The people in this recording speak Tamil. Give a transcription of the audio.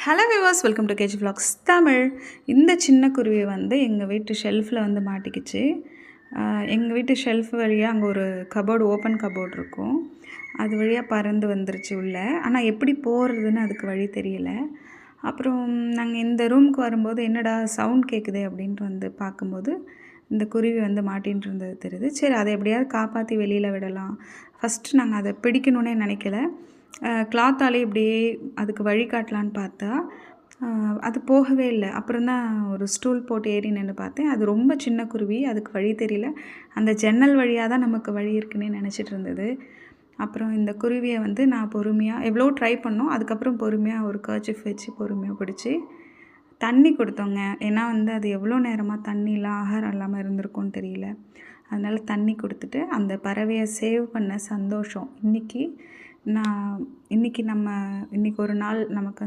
Hello viewers, welcome to KG vlogs Tamil. இந்த சின்ன குருவி வந்து எங்கள் வீட்டு ஷெல்ஃபில் வந்து மாட்டிக்கிச்சு. எங்கள் வீட்டு ஷெல்ஃப் வழியாக அங்கே ஒரு கபோர்டு, ஓப்பன் கபோர்டு இருக்கும். அது வழியாக பறந்து வந்துருச்சு உள்ளே. ஆனால் எப்படி போகிறதுன்னு அதுக்கு வழி தெரியல. அப்புறம் நாங்கள் இந்த ரூமுக்கு வரும்போது என்னடா சவுண்ட் கேட்குதே அப்படின்ட்டு வந்து பார்க்கும்போது இந்த குருவி வந்து மாட்டின்னு இருந்தது தெரியுது. சரி, அதை எப்படியாவது காப்பாற்றி வெளியில் விடலாம். ஃபஸ்ட்டு நாங்கள் அதை பிடிக்கணுன்னே நினைக்கல. கிளாத்தாலே இப்படியே அதுக்கு வழி காட்டலான்னு பார்த்தா அது போகவே இல்லை. அப்புறம் தான் ஒரு ஸ்டூல் போட்டு ஏறி நின்று பார்த்தேன். அது ரொம்ப சின்ன குருவி, அதுக்கு வழி தெரியல. அந்த ஜன்னல் வழியாக தான் நமக்கு வழி இருக்குன்னே நினச்சிட்டு இருந்தது. அப்புறம் இந்த குருவியை வந்து நான் பொறுமையாக எவ்வளோ ட்ரை பண்ணோம். அதுக்கப்புறம் பொறுமையாக ஒரு கர்ச்சிஃப் வச்சு பொறுமையாக பிடிச்சி தண்ணி கொடுத்தோங்க. ஏன்னா வந்து அது எவ்வளோ நேரமாக தண்ணிலாம் ஆகாரம் இல்லாமல் இருந்திருக்கும்னு தெரியல. அதனால் தண்ணி கொடுத்துட்டு அந்த பறவையை சேவ் பண்ண சந்தோஷம். இன்றைக்கி நம்ம இன்றைக்கி ஒரு நாள் நமக்கு